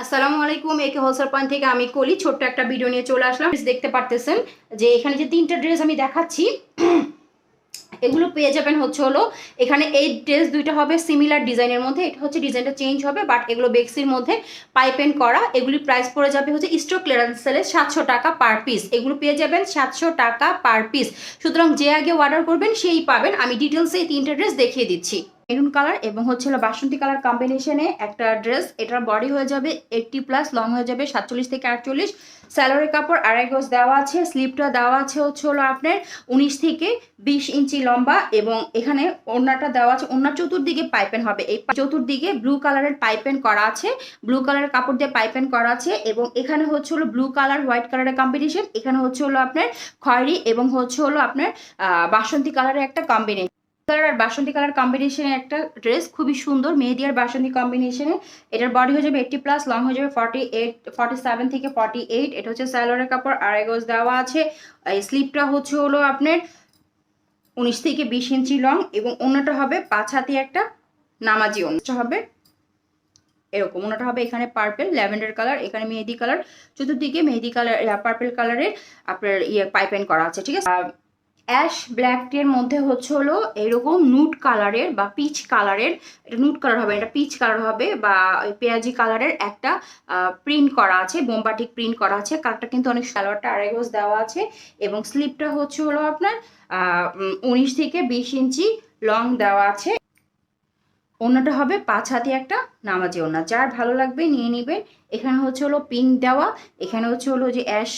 আসসালামু আলাইকুম। একে হোলসেল পয়েন্ট থেকে আমি কলি ছোট্ট একটা ভিডিও নিয়ে চলে আসলাম। দেখতে পারতেছেন যে এখানে যে তিনটা ড্রেস আমি দেখাচ্ছি এগুলো পেয়ে যাবেন হলো এখানে এই ড্রেস দুইটা হবে সিমিলার ডিজাইনের মধ্যে। এটা হচ্ছে ডিজাইনটা চেঞ্জ হবে, বাট এগুলো বেক্সির মধ্যে পাইপেন করা। এগুলির প্রাইস পড়ে যাবে হচ্ছে স্টক ক্লিয়ারেন্স সেলে 700 টাকা পার পিস। এগুলো পেয়ে যাবেন 700 টাকা পার পিস। সুতরাং যে আগে অর্ডার করবেন সেই পাবেন। আমি ডিটেলসে এই তিনটা ড্রেস দেখিয়ে দিচ্ছি। মেরুন কালার এবং হচ্ছে বাসন্তী কালার কম্বিনেশনে একটা ড্রেস। এটার বডি হয়ে যাবে 80+, লং হয়ে যাবে 47 থেকে 48। স্যালোয়ারের কাপড় 2.5 গজ দেওয়া আছে। স্লিপটা দেওয়া আছে হলো আপনার 19 থেকে 20 ইঞ্চি লম্বা, এবং এখানে ওড়নাটা দেওয়া আছে। ওড়নার চতুর্দিকে পাইপেন হবে। এই চতুর্দিকে ব্লু কালারের পাইপেন করা আছে, ব্লু কালারের কাপড় দিয়ে পাইপেন করা আছে। এবং এখানে হচ্ছে ব্লু কালার হোয়াইট কালারের কম্বিনেশন। এখানে হচ্ছে আপনার খয়েরি এবং হচ্ছে আপনার বাসন্তী কালারের একটা কম্বিনেশন। কালার আর বাসন্তী কালার কম্বিনেশনে একটা ড্রেস, খুবই সুন্দর। মেহেদি আর বাসন্তী কম্বিনেশনে। এটার বডি হয়ে যাবে 80+, লং হয়ে যাবে 47 থেকে 48। এটা হচ্ছে স্যালোয়ারের কাপড়, 2.5 গজ দেওয়া আছে। এই স্লিপটা হচ্ছে আপনার 19 থেকে 20 ইঞ্চি লং, এবং ওড়নাটা হবে 5 হাতি একটা নামাজি ওড়না হবে এরকম। ওনাটা হবে এখানে পার্পেল ল্যাভেন্ডার কালার, এখানে মেহেদি কালার, চতুর্দিকে মেহেদি কালার পার্পেল কালারের আপনার পাইপেন করা আছে, ঠিক আছে। অ্যাশ ব্ল্যাকের মধ্যে হচ্ছে এরকম নুট কালারের বা পিচ কালারের, এটা নুট কালার হবে, এটা পিচ কালার হবে বা পেঁয়াজি কালারের একটা প্রিন্ট করা আছে, বোম্বাটিক প্রিন্ট করা আছে। কালারটা কিন্তু অনেক। সালোয়ারটা 2.5 গজ দেওয়া আছে, এবং স্লিপটা হচ্ছে আপনার 19 থেকে 20 ইঞ্চি লং দেওয়া আছে। ওড়নাটা হবে 5 হাতি একটা নামাজি ওড়না। যার ভালো লাগবে নিয়ে নেবেন। এখানে হচ্ছে পিঙ্ক দেওয়া, এখানে হচ্ছে যে অ্যাশ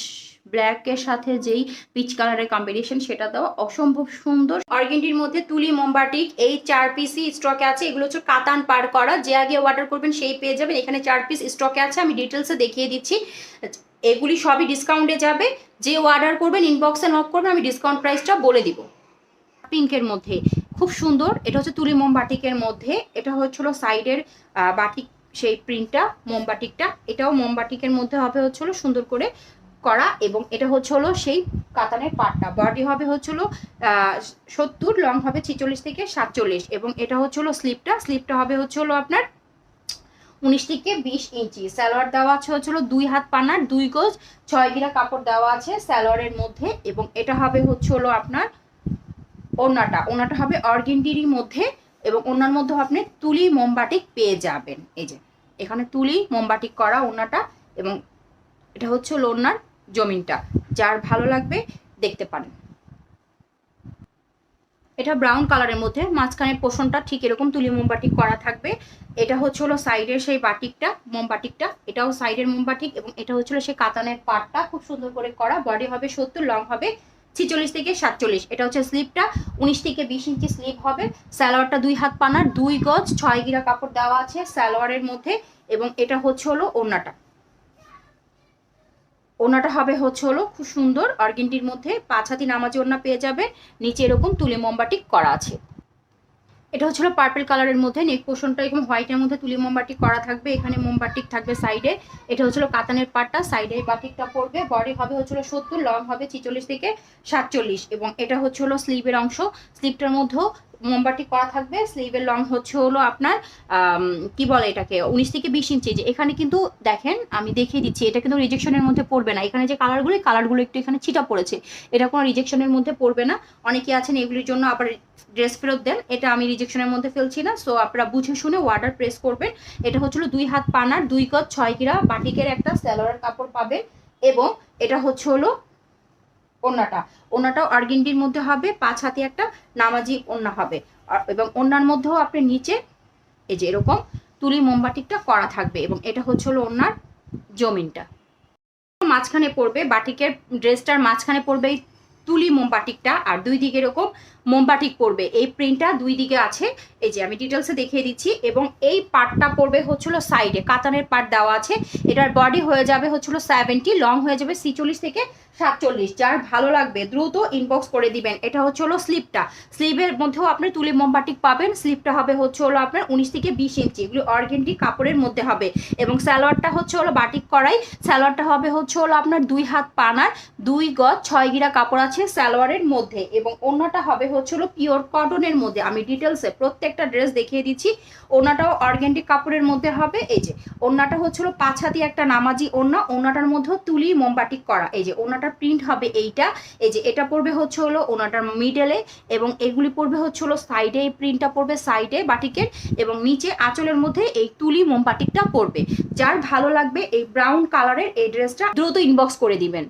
ব্ল্যাকের সাথে যেই পিচ কালারের কম্বিনেশন সেটা দেওয়া, অসম্ভব সুন্দর। অর্গেন্ডির মধ্যে তুলি মোমবাটিক এই 4 পিসই স্টকে আছে। এগুলো হচ্ছে কাতান পার করা। যে আগে অর্ডার করবেন সেই পেয়ে যাবেন। এখানে 4 পিস স্টকে আছে, আমি ডিটেলসে দেখিয়ে দিচ্ছি। এগুলি সবই ডিসকাউন্টে যাবে। যে অর্ডার করবেন ইনবক্সে নক করবেন, আমি ডিসকাউন্ট প্রাইসটা বলে দিব। পিঙ্কের মধ্যে খুব সুন্দর, এটা হচ্ছে তুলি মোমবাটিকের মধ্যে। এটা হচ্ছিল সাইডের বাটিক, সেই প্রিন্টটা মোমবাটিকটা, এটাও মোমবাটিকের মধ্যে হবে সুন্দর করে করা। এবং এটা হচ্ছে সেই কাতানের পাটটা। বডি হবে 70, লং হবে 46 থেকে 47। এবং এটা হচ্ছে স্লিপটা হবে আপনার 19 থেকে 20 ইঞ্চি। স্যালোয়ার দেওয়া আছে 2 হাত পানার 2 গজ 6 গিরা কাপড় দেওয়া আছে স্যালোয়ারের মধ্যে। এবং এটা হবে আপনার ওড়নাটা হবে অর্গেন্ডির মধ্যে, এবং ওড়নার মধ্যে আপনি তুলি মোমবাটিক পেয়ে যাবেন। এই যে এখানে তুলি মোমবাটিক করা ওড়নাটা, এবং এটা হচ্ছে ওড়নার জমিনটা। যার ভালো লাগবে দেখতে পারেন। এটা ব্রাউন কালারের মধ্যে, মাঝখানের পোষণটা ঠিক এরকম তুলি মোমবাটিক করা থাকবে। এটা হচ্ছে সাইডের সেই বাটিকটা, মোমবাটিকটা, এটাও সাইডের মোমবাটিক। এবং এটা হচ্ছে সেই কাতানের পাটটা খুব সুন্দর করে করা। বডি হবে 70, লং হবে 46 থেকে 47। এটা হচ্ছে স্লিপটা 19 থেকে 20 ইঞ্চি স্লিপ হবে। স্যালোয়ারটা 2 হাত পানার 2 গজ 6 গিরা কাপড় দেওয়া আছে স্যালোয়ারের মধ্যে। এবং এটা হচ্ছে ওড়নাটা হবে খুব সুন্দর অর্গেন্ডির মধ্যে। 5 হাতি নামাজি ওড়না পেয়ে যাবে। নিচে এরকম তুলি মোমবাটিক করা আছে। এটা হচ্ছে পার্পল কালারের মধ্যে, নেক পোর্শনটা এরকম হোয়াইটের মধ্যে তুলি মোমবাটিক করা থাকবে। এখানে মোমবাটিক থাকবে সাইডে। এটা হচ্ছে কাতানের পাটটা, সাইডে বাটিকটা পড়বে। বডি হবে 70, লং হবে 46 থেকে 47। এবং এটা হচ্ছে স্লিভের অংশ। স্লিভটার মধ্যেও মোমবাটিক করা থাকবে। স্লিভের লং হচ্ছে আপনার কি বলে এটাকে 19 থেকে 20 ইঞ্চি। যে এখানে কিন্তু দেখেন আমি দেখিয়ে দিচ্ছি, এটা কিন্তু রিজেকশনের মধ্যে পড়বে না। এখানে যে কালারগুলো একটু এখানে ছিটা পড়েছে, এটা কোনো রিজেকশনের মধ্যে পড়বে না। অনেকে আছেন এগুলির জন্য আবার ড্রেস ফেরত দেন, এটা আমি রিজেকশনের মধ্যে ফেলছি না। সো আপনারা বুঝে শুনে অর্ডার প্রেস করবেন। এটা হচ্ছিল 2 হাত পানার 2 গজ 6 গিরা বাটিকের একটা স্যালোয়ারের কাপড় পাবেন। এবং এটা হচ্ছে ওড়নাটাও অর্গেন্ডির মধ্যে হবে, 5 হাতি একটা নামাজি ওড়না হবে। এবং ওড়নার মধ্যেও আপনি নিচে এই যে এরকম তুলি মোমবাটিকটা করা থাকবে। এবং এটা হচ্ছে ওড়নার জমিনটা। মাঝখানে পড়বে বাটিকের ড্রেসটার মাঝখানে পড়বে এই তুলি মোমবাটিকটা, আর দুই দিকে এরকম মোমবাটিক পড়বে। এই প্রিন্টটা দুই দিকে আছে, এই যে আমি ডিটেলসে দেখিয়ে দিচ্ছি। এবং এই পার্টটা পড়বে সাইডে, কাতানের পার্ট দেওয়া আছে। এটার বডি হয়ে যাবে 70, লং হয়ে যাবে 46 থেকে 47। যার ভালো লাগবে দ্রুত ইনবক্স করে দিবেন। এটা হচ্ছে স্লিপটা। স্লিভের মধ্যেও আপনি তুলি মোমবাটিক পাবেন। স্লিপটা হবে আপনার 19 থেকে 20 ইঞ্চি। এগুলো অর্গেন্ডি কাপড়ের মধ্যে হবে। এবং স্যালোয়ারটা হচ্ছে বাটিক করাই। স্যালোয়ারটা হবে আপনার 2 হাত পানার 2 গজ 6 গিরা কাপড় আছে স্যালোয়ারের মধ্যে। এবং ওড়নাটা হবে হচ্ছে হলো পিওর কটনের মধ্যে। আমি ডিটেলসে প্রত্যেকটা ড্রেস দেখিয়ে দিচ্ছি। ওনাটাও অর্গ্যান্ডিক কাপড়ের মধ্যে হবে। এই যে ওনাটা হচ্ছে হলো 5 হাতি একটা নামাজি ওনা, ওনাটার মধ্যেও তুলি মোমবাটিক করা। এই যে ওনাটার প্রিন্ট হবে এইটা। এই যে এটা পড়বে হচ্ছে হলো ওনাটার মিডলে, এবং এগুলি পড়বে হচ্ছে হলো সাইডে, এই প্রিন্টটা পড়বে সাইডে বাটিকের, এবং নিচে আঁচলের মধ্যে এই তুলি মোমবাটিকটা পড়বে। যার ভালো লাগবে এই ব্রাউন কালারের এই ড্রেসটা দ্রুত ইনবক্স করে দিবেন।